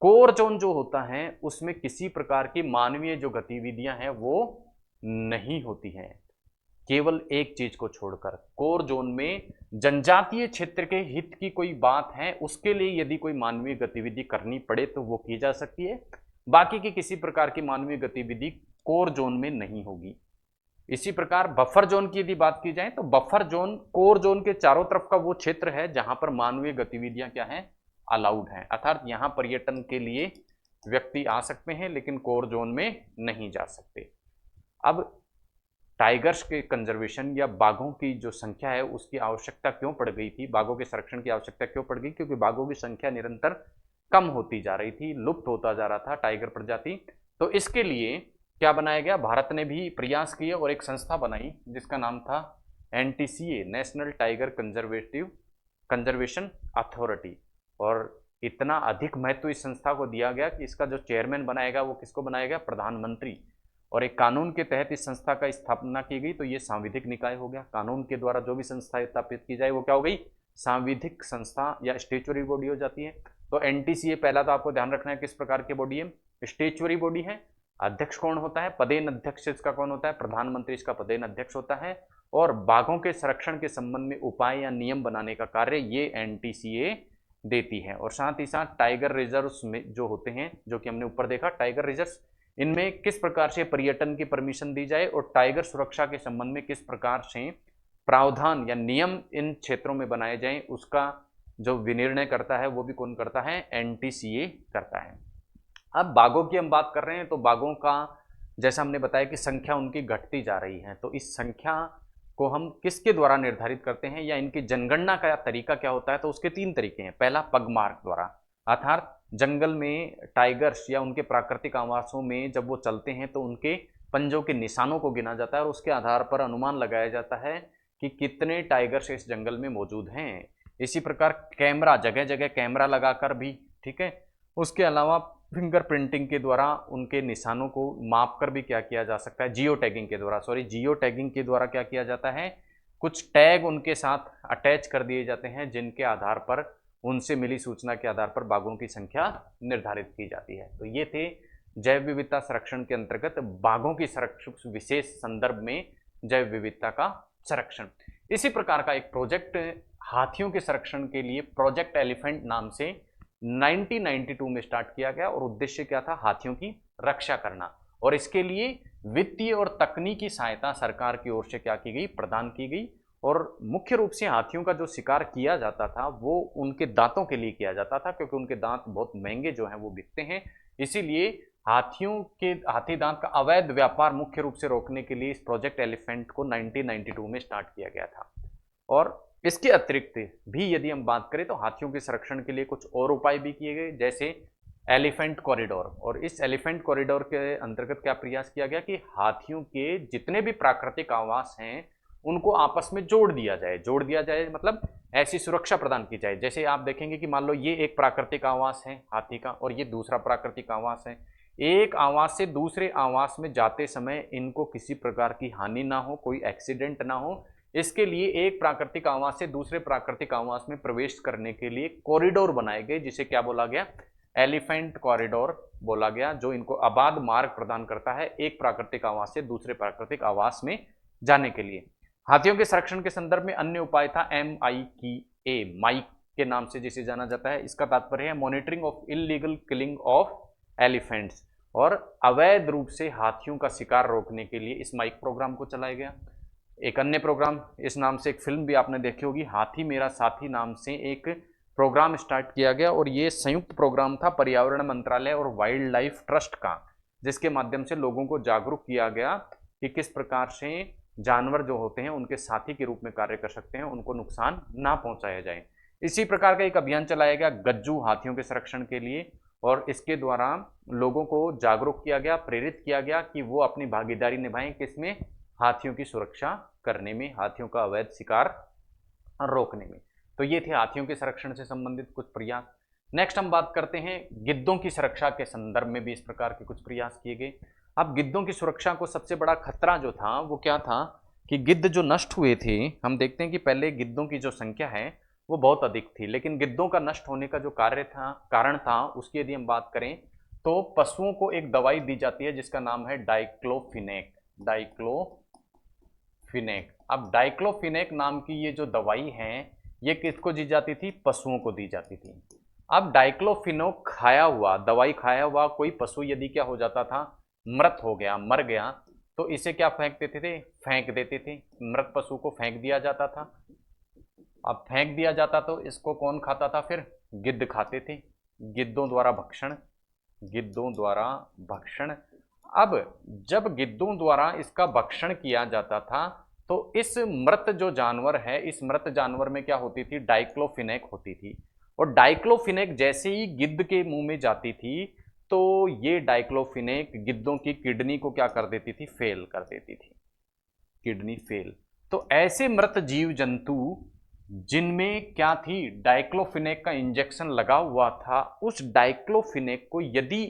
कोर जोन जो होता है उसमें किसी प्रकार की मानवीय जो गतिविधियां हैं वो नहीं होती हैं, केवल एक चीज को छोड़कर। कोर जोन में जनजातीय क्षेत्र के हित की कोई बात है, उसके लिए यदि कोई मानवीय गतिविधि करनी पड़े तो वो की जा सकती है, बाकी की किसी प्रकार की मानवीय गतिविधि कोर जोन में नहीं होगी। इसी प्रकार बफर जोन की यदि बात की जाए तो बफर जोन कोर जोन के चारों तरफ का वो क्षेत्र है जहां पर मानवीय गतिविधियां क्या है, अलाउड हैं। अर्थात यहां पर्यटन के लिए व्यक्ति आ सकते हैं लेकिन कोर जोन में नहीं जा सकते। अब टाइगर्स के कंजर्वेशन या बाघों की जो संख्या है उसकी आवश्यकता क्यों पड़ गई थी, बाघों के संरक्षण की आवश्यकता क्यों पड़ गई, क्योंकि बाघों की संख्या निरंतर कम होती जा रही थी, लुप्त होता जा रहा था टाइगर प्रजाति। तो इसके लिए क्या बनाया गया, भारत ने भी प्रयास किए और एक संस्था बनाई जिसका नाम था NTCA, national tiger conservation authority. और इतना अधिक महत्व इस संस्था को दिया गया कि इसका जो चेयरमैन बनाएगा वो किसको बनाया गया, प्रधानमंत्री। और एक कानून के तहत इस संस्था का स्थापना की गई, तो ये सांविधिक निकाय हो गया। कानून के द्वारा जो भी संस्था स्थापित की जाए वो क्या हो गई, सांविधिक संस्था या स्टेचुअरी बॉडी हो जाती है। तो एनटीसीए पहला तो आपको ध्यान रखना है किस प्रकार की बॉडी है, स्टेचुअरी बॉडी है। अध्यक्ष कौन होता है, पदेन अध्यक्ष इसका कौन होता है, प्रधानमंत्री इसका पदेन अध्यक्ष होता है। और बाघों के संरक्षण के संबंध में उपाय या नियम बनाने का कार्य ये एनटीसीए देती है। और साथ ही साथ टाइगर रिजर्व्स में जो होते हैं, जो कि हमने ऊपर देखा टाइगर रिजर्व्स, इनमें किस प्रकार से पर्यटन की परमिशन दी जाए और टाइगर सुरक्षा के संबंध में किस प्रकार से प्रावधान या नियम इन क्षेत्रों में बनाए जाएं, उसका जो विनिर्णय करता है वो भी कौन करता है, एनटीसीए करता है। अब बाघों की हम बात कर रहे हैं, तो बाघों का जैसा हमने बताया कि संख्या उनकी घटती जा रही है। तो इस संख्या को हम किसके द्वारा निर्धारित करते हैं या इनकी जनगणना का तरीका क्या होता है, तो उसके 3 तरीके हैं। पहला पगमार्क द्वारा, अर्थात जंगल में टाइगर्स या उनके प्राकृतिक आवासों में जब वो चलते हैं तो उनके पंजों के निशानों को गिना जाता है और उसके आधार पर अनुमान लगाया जाता है कि कितने टाइगर्स इस जंगल में मौजूद हैं। इसी प्रकार कैमरा, जगह जगह कैमरा लगाकर भी, ठीक है। उसके अलावा फिंगर प्रिंटिंग के द्वारा उनके निशानों को माप कर भी क्या किया जा सकता है, जियो टैगिंग के द्वारा, जियो टैगिंग के द्वारा क्या किया जाता है, कुछ टैग उनके साथ अटैच कर दिए जाते हैं जिनके आधार पर उनसे मिली सूचना के आधार पर बाघों की संख्या निर्धारित की जाती है। तो ये थे जैव विविधता संरक्षण के अंतर्गत बाघों की संरक्षण विशेष संदर्भ में जैव विविधता का संरक्षण। इसी प्रकार का एक प्रोजेक्ट हाथियों के संरक्षण के लिए प्रोजेक्ट एलिफेंट नाम से 1992 में स्टार्ट किया गया और उद्देश्य क्या था, हाथियों की रक्षा करना। और इसके लिए वित्तीय और तकनीकी सहायता सरकार की ओर से क्या की गई, प्रदान की गई। और मुख्य रूप से हाथियों का जो शिकार किया जाता था वो उनके दांतों के लिए किया जाता था, क्योंकि उनके दांत बहुत महंगे जो हैं वो बिकते हैं। इसीलिए हाथी दांत का अवैध व्यापार मुख्य रूप से रोकने के लिए इस प्रोजेक्ट एलिफेंट को 1992 में स्टार्ट किया गया था। और इसके अतिरिक्त भी यदि हम बात करें तो हाथियों के संरक्षण के लिए कुछ और उपाय भी किए गए, जैसे एलिफेंट कॉरिडोर। और इस एलिफेंट कॉरिडोर के अंतर्गत क्या प्रयास किया गया कि हाथियों के जितने भी प्राकृतिक आवास हैं उनको आपस में जोड़ दिया जाए, मतलब ऐसी सुरक्षा प्रदान की जाए। जैसे आप देखेंगे कि मान लो ये एक प्राकृतिक आवास है हाथी का और ये दूसरा प्राकृतिक आवास है। एक आवास से दूसरे आवास में जाते समय इनको किसी प्रकार की हानि ना हो, कोई एक्सीडेंट ना हो, इसके लिए एक प्राकृतिक आवास से दूसरे प्राकृतिक आवास में प्रवेश करने के लिए कॉरिडोर बनाए गए, जिसे क्या बोला गया, एलिफेंट कॉरिडोर बोला गया, जो इनको अबाध मार्ग प्रदान करता है एक प्राकृतिक आवास से दूसरे प्राकृतिक आवास में जाने के लिए। हाथियों के संरक्षण के संदर्भ में अन्य उपाय था MIKA, माइक के नाम से जिसे जाना जाता है। इसका तात्पर्य है monitoring of illegal killing of elephants, और अवैध रूप से हाथियों का शिकार रोकने के लिए इस माइक प्रोग्राम को चलाया गया। एक अन्य प्रोग्राम, इस नाम से एक फिल्म भी आपने देखी होगी, हाथी मेरा साथी नाम से एक प्रोग्राम स्टार्ट किया गया और ये संयुक्त प्रोग्राम था पर्यावरण मंत्रालय और वाइल्ड लाइफ ट्रस्ट का, जिसके माध्यम से लोगों को जागरूक किया गया कि किस प्रकार से जानवर जो होते हैं उनके साथी के रूप में कार्य कर सकते हैं, उनको नुकसान ना पहुंचाया जाए। इसी प्रकार का एक अभियान चलाया गया गज्जू हाथियों के संरक्षण के लिए, और इसके द्वारा लोगों को जागरूक किया गया, प्रेरित किया गया कि वो अपनी भागीदारी निभाएं किसमें, हाथियों की सुरक्षा करने में, हाथियों का अवैध शिकार रोकने में। तो ये थे हाथियों के संरक्षण से संबंधित कुछ प्रयास। नेक्स्ट हम बात करते हैं गिद्धों की सुरक्षा के संदर्भ में भी इस प्रकार के कुछ प्रयास किए गए। अब गिद्धों की सुरक्षा को सबसे बड़ा खतरा जो था वो क्या था कि गिद्ध जो नष्ट हुए थे, हम देखते हैं कि पहले गिद्धों की जो संख्या है वो बहुत अधिक थी, लेकिन गिद्धों का नष्ट होने का जो कारण था उसकी यदि हम बात करें तो पशुओं को एक दवाई दी जाती है जिसका नाम है डाइक्लोफिनेक। अब डाइक्लोफिनेक नाम की ये जो दवाई है ये किसको दी जाती थी, पशुओं को दी जाती थी। अब डाइक्लोफिनेक दवाई खाया हुआ कोई पशु यदि क्या हो जाता था, मर गया, तो इसे क्या फेंक देते थे, मृत पशु को फेंक दिया जाता था। अब फेंक दिया जाता तो इसको कौन खाता था, फिर गिद्ध खाते थे, गिद्धों द्वारा भक्षण। अब जब गिद्धों द्वारा इसका भक्षण किया जाता था तो इस मृत जो जानवर है, इस मृत जानवर में क्या होती थी, डाइक्लोफिनेक होती थी। और डाइक्लोफिनेक जैसे ही गिद्ध के मुंह में जाती थी तो ये डाइक्लोफिनेक गिद्धों की किडनी को क्या कर देती थी, फेल कर देती थी, किडनी फेल। तो ऐसे मृत जीव जंतु जिनमें क्या थी, डाइक्लोफिनेक का इंजेक्शन लगा हुआ था, उस डाइक्लोफिनेक को यदि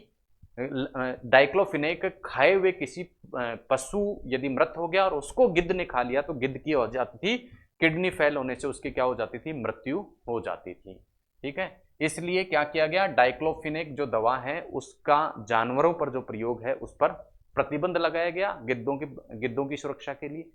डाइक्लोफिनेक खाए हुए किसी पशु यदि मृत हो गया और उसको गिद्ध ने खा लिया तो गिद्ध की हो जाती थी किडनी फेल होने से उसकी क्या हो जाती थी, मृत्यु हो जाती थी। ठीक है, इसलिए क्या किया गया, डाइक्लोफिनेक जो दवा है उसका जानवरों पर जो प्रयोग है उस पर प्रतिबंध लगाया गया, गिद्धों की सुरक्षा के लिए।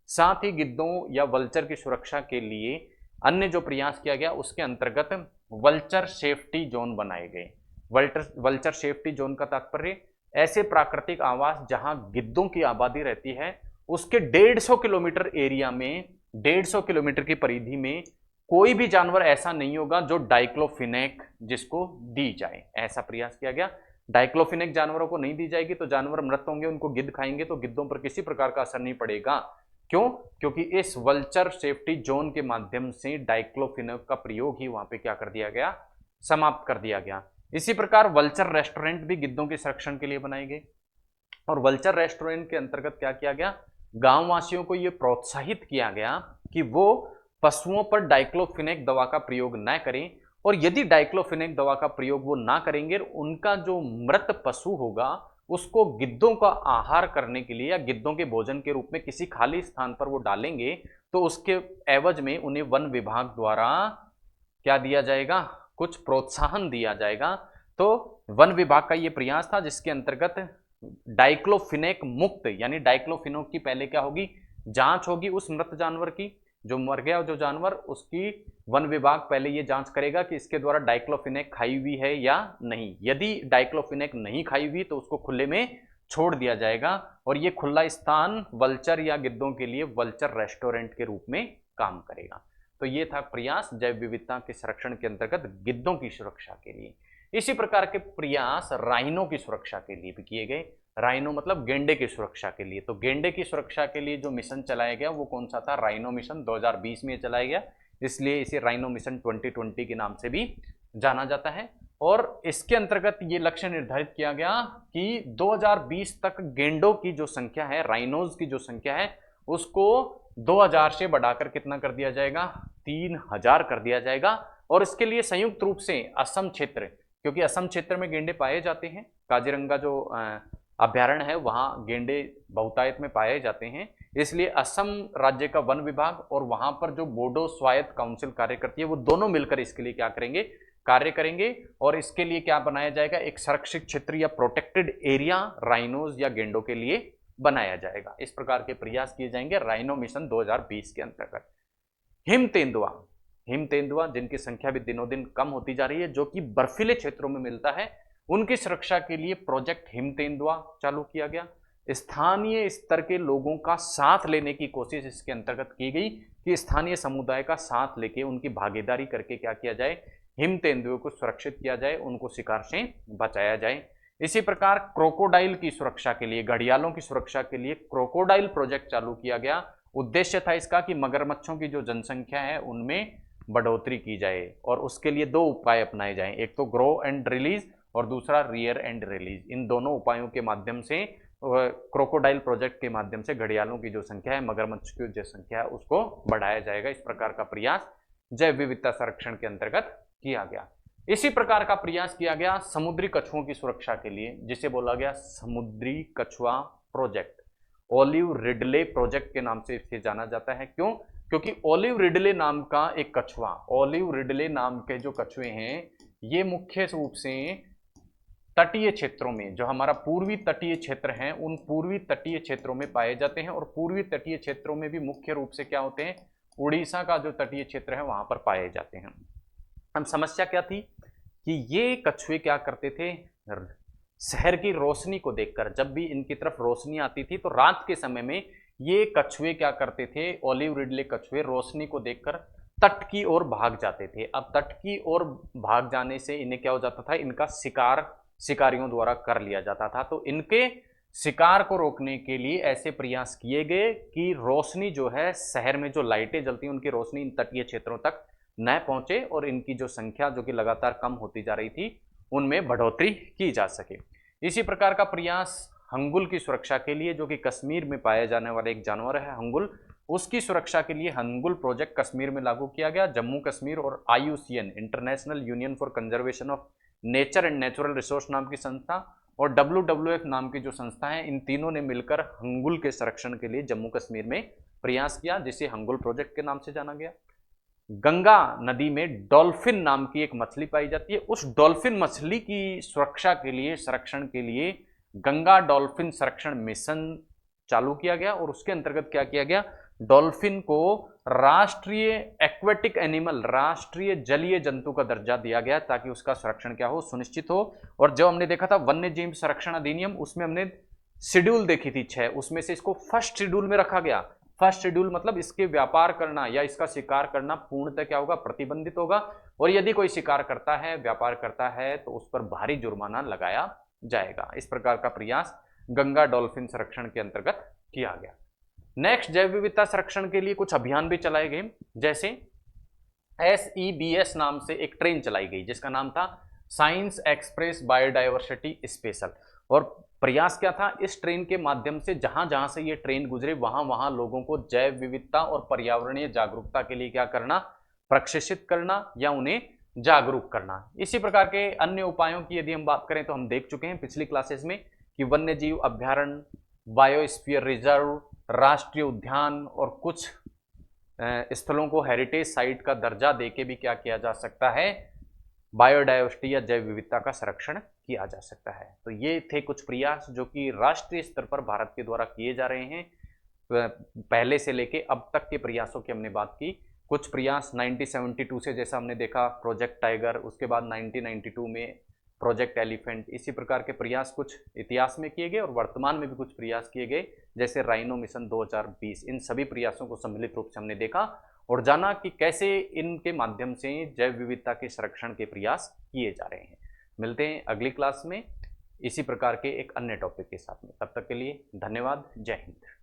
साथ ही गिद्धों या वल्चर की सुरक्षा के लिए अन्य जो प्रयास किया गया उसके अंतर्गत वल्चर सेफ्टी जोन बनाए गए। वल्चर सेफ्टी जोन का तात्पर्य ऐसे प्राकृतिक आवास जहां गिद्धों की आबादी रहती है उसके 150 किलोमीटर एरिया में, 150 किलोमीटर की परिधि में कोई भी जानवर ऐसा नहीं होगा जो डाइक्लोफिनेक जिसको दी जाए, ऐसा प्रयास किया गया। डाइक्लोफिनेक जानवरों को नहीं दी जाएगी तो जानवर मृत होंगे, उनको गिद्ध खाएंगे तो गिद्धों पर किसी प्रकार का असर नहीं पड़ेगा। क्यों? क्योंकि इस वल्चर सेफ्टी जोन के माध्यम से डाइक्लोफिनेक का प्रयोग ही वहां पे क्या कर दिया गया, समाप्त कर दिया गया। इसी प्रकार वल्चर रेस्टोरेंट भी गिद्धों के संरक्षण के लिए बनाए गए और वल्चर रेस्टोरेंट के अंतर्गत क्या किया गया, गांव वासियों को यह प्रोत्साहित किया गया कि वो पशुओं पर डाइक्लोफिनेक दवा का प्रयोग न करें, और यदि डाइक्लोफिनेक दवा का प्रयोग वो ना करेंगे, उनका जो मृत पशु होगा उसको गिद्धों का आहार करने के लिए या गिद्धों के भोजन के रूप में किसी खाली स्थान पर वो डालेंगे तो उसके एवज में उन्हें वन विभाग द्वारा क्या दिया जाएगा, कुछ प्रोत्साहन दिया जाएगा। तो वन विभाग का ये प्रयास था जिसके अंतर्गत डाइक्लोफिनेक मुक्त यानी डाइक्लोफिनेक की पहले क्या होगी, जांच होगी उस मृत जानवर की, जो मर गया जो जानवर, उसकी वन विभाग पहले ये जांच करेगा कि इसके द्वारा डाइक्लोफिनेक खाई हुई है या नहीं। यदि डाइक्लोफिनेक नहीं खाई हुई तो उसको खुले में छोड़ दिया जाएगा और ये खुला स्थान वल्चर या गिद्धों के लिए वल्चर रेस्टोरेंट के रूप में काम करेगा। तो ये था प्रयास जैव विविधता के संरक्षण के अंतर्गत गिद्धों की सुरक्षा के लिए। इसी प्रकार के प्रयास राइनो की सुरक्षा के लिए भी किए गए। राइनो मतलब गेंडे की सुरक्षा के लिए। तो गेंडे की सुरक्षा के लिए जो मिशन चलाया गया वो कौन सा था, राइनो मिशन 2020 में चलाया गया, इसलिए इसे राइनो मिशन 2020 के नाम से भी जाना जाता है। और इसके अंतर्गत ये लक्ष्य निर्धारित किया गया कि 2020 तक गेंडों की जो संख्या है, राइनोज की जो संख्या है, उसको 2000 से बढ़ाकर कितना कर दिया जाएगा, 3000 कर दिया जाएगा। और इसके लिए संयुक्त रूप से असम क्षेत्र, क्योंकि असम क्षेत्र में गेंडे पाए जाते हैं, काजीरंगा जो अभ्यारण्य है वहां गेंडे बहुतायत में पाए जाते हैं, इसलिए असम राज्य का वन विभाग और वहां पर जो बोडो स्वायत्त काउंसिल कार्य करती है वो दोनों मिलकर इसके लिए क्या करेंगे, कार्य करेंगे। और इसके लिए क्या बनाया जाएगा, एक संरक्षित क्षेत्र या प्रोटेक्टेड एरिया राइनोज या गेंडों के लिए बनाया जाएगा। इस प्रकार के प्रयास किए जाएंगे राइनो मिशन 2020 के अंतर्गत। हिम तेंदुआ जिनकी संख्या भी दिनों दिन कम होती जा रही है, जो कि बर्फीले क्षेत्रों में मिलता है, उनकी सुरक्षा के लिए प्रोजेक्ट हिम तेंदुआ चालू किया गया। स्थानीय स्तर के लोगों का साथ लेने की कोशिश इसके अंतर्गत की गई कि स्थानीय समुदाय का साथ लेके उनकी भागीदारी करके क्या किया जाए, हिम तेंदुओं को सुरक्षित किया जाए, उनको शिकार से बचाया जाए। इसी प्रकार क्रोकोडाइल की सुरक्षा के लिए, घड़ियालों की सुरक्षा के लिए क्रोकोडाइल प्रोजेक्ट चालू किया गया। उद्देश्य था इसका कि मगरमच्छों की जो जनसंख्या है उनमें बढ़ोतरी की जाए और उसके लिए दो उपाय अपनाए जाएं, एक तो ग्रो एंड रिलीज और दूसरा रियर एंड रिलीज। इन दोनों उपायों के माध्यम से, क्रोकोडाइल प्रोजेक्ट के माध्यम से घड़ियालों की जो संख्या है, मगरमच्छ की जो संख्या है उसको बढ़ाया जाएगा। इस प्रकार का प्रयास जैव विविधता संरक्षण के अंतर्गत किया गया। इसी प्रकार का प्रयास किया गया समुद्री कछुओं की सुरक्षा के लिए, जिसे बोला गया समुद्री कछुआ प्रोजेक्ट। ओलिव रिडले प्रोजेक्ट के नाम से इसे जाना जाता है। क्यों? क्योंकि ओलिव रिडले नाम का एक कछुआ, ओलिव रिडले नाम के जो कछुए हैं ये मुख्य रूप से तटीय क्षेत्रों में, जो हमारा पूर्वी तटीय क्षेत्र है, उन पूर्वी तटीय क्षेत्रों में पाए जाते हैं। और पूर्वी तटीय क्षेत्रों में भी मुख्य रूप से क्या होते हैं, उड़ीसा का जो तटीय क्षेत्र है वहां पर पाए जाते हैं। अब समस्या क्या थी कि ये कछुए क्या करते थे, शहर की रोशनी को देखकर, जब भी इनकी तरफ रोशनी आती थी तो रात के समय में ये कछुए क्या करते थे, ओलिव रिडले कछुए रोशनी को देखकर तट की ओर भाग जाते थे। अब तट की ओर भाग जाने से इन्हें क्या हो जाता था, इनका शिकार शिकारियों द्वारा कर लिया जाता था। तो इनके शिकार को रोकने के लिए ऐसे प्रयास किए गए कि रोशनी जो है, शहर में जो लाइटें जलती हैं उनकी रोशनी इन तटीय क्षेत्रों तक न पहुंचे और इनकी जो संख्या जो कि लगातार कम होती जा रही थी उनमें बढ़ोतरी की जा सके। इसी प्रकार का प्रयास हंगुल की सुरक्षा के लिए, जो कि कश्मीर में पाया जाने वाला एक जानवर है हंगुल, उसकी सुरक्षा के लिए हंगुल प्रोजेक्ट कश्मीर में लागू किया गया। जम्मू कश्मीर और IUCN international union for conservation of nature and natural resource नाम की संस्था और WWF नाम की जो संस्था है, इन तीनों ने मिलकर हंगुल के संरक्षण के लिए जम्मू कश्मीर में प्रयास किया, जिसे हंगुल प्रोजेक्ट के नाम से जाना गया। गंगा नदी में डॉल्फिन नाम की एक मछली पाई जाती है। उस डॉल्फिन मछली की सुरक्षा के लिए, संरक्षण के लिए गंगा डॉल्फिन संरक्षण मिशन चालू किया गया और उसके अंतर्गत क्या किया गया, डॉल्फिन को राष्ट्रीय एक्वेटिक एनिमल, राष्ट्रीय जलीय जंतु का दर्जा दिया गया ताकि उसका संरक्षण क्या हो, सुनिश्चित हो। और जो हमने देखा था वन्य जीव संरक्षण अधिनियम, उसमें हमने शेड्यूल देखी थी 6, उसमें से इसको फर्स्ट शेड्यूल में रखा गया। फर्स्ट शेड्यूल मतलब इसके व्यापार करना या इसका शिकार करना पूर्णतः क्या होगा, प्रतिबंधित होगा, और यदि कोई शिकार करता है, व्यापार करता है, तो उस पर भारी जुर्माना लगाया जाएगा। इस प्रकार का प्रयास गंगा डॉल्फिन संरक्षण के अंतर्गत किया गया। नेक्स्ट, जैव विविधता संरक्षण के लिए कुछ अभियान भी चलाए गए, जैसे SEBS नाम से एक ट्रेन चलाई गई जिसका नाम था साइंस एक्सप्रेस बायोडायवर्सिटी स्पेशल। और प्रयास क्या था, इस ट्रेन के माध्यम से जहां जहां से ये ट्रेन गुजरे वहां वहां लोगों को जैव विविधता और पर्यावरणीय जागरूकता के लिए क्या करना, प्रशिक्षित करना या उन्हें जागरूक करना। इसी प्रकार के अन्य उपायों की यदि हम बात करें तो हम देख चुके हैं पिछली क्लासेस में कि वन्य जीव अभ्यारण्य, बायोस्फीयर रिजर्व, राष्ट्रीय उद्यान और कुछ स्थलों को हेरिटेज साइट का दर्जा देके भी क्या किया जा सकता है, बायोडायवर्सिटी या जैव विविधता का संरक्षण किया जा सकता है। तो ये थे कुछ प्रयास जो कि राष्ट्रीय स्तर पर भारत के द्वारा किए जा रहे हैं। पहले से लेके अब तक के प्रयासों की हमने बात की। कुछ प्रयास 1972 से, जैसा हमने देखा प्रोजेक्ट टाइगर, उसके बाद 1992 में प्रोजेक्ट एलिफेंट, इसी प्रकार के प्रयास कुछ इतिहास में किए गए और वर्तमान में भी कुछ प्रयास किए गए, जैसे राइनो मिशन 2020। इन सभी प्रयासों को सम्मिलित रूप से हमने देखा और जाना कि कैसे इनके माध्यम से जैव विविधता के संरक्षण के प्रयास किए जा रहे हैं। मिलते हैं अगली क्लास में इसी प्रकार के एक अन्य टॉपिक के साथ में। तब तक के लिए धन्यवाद। जय हिंद।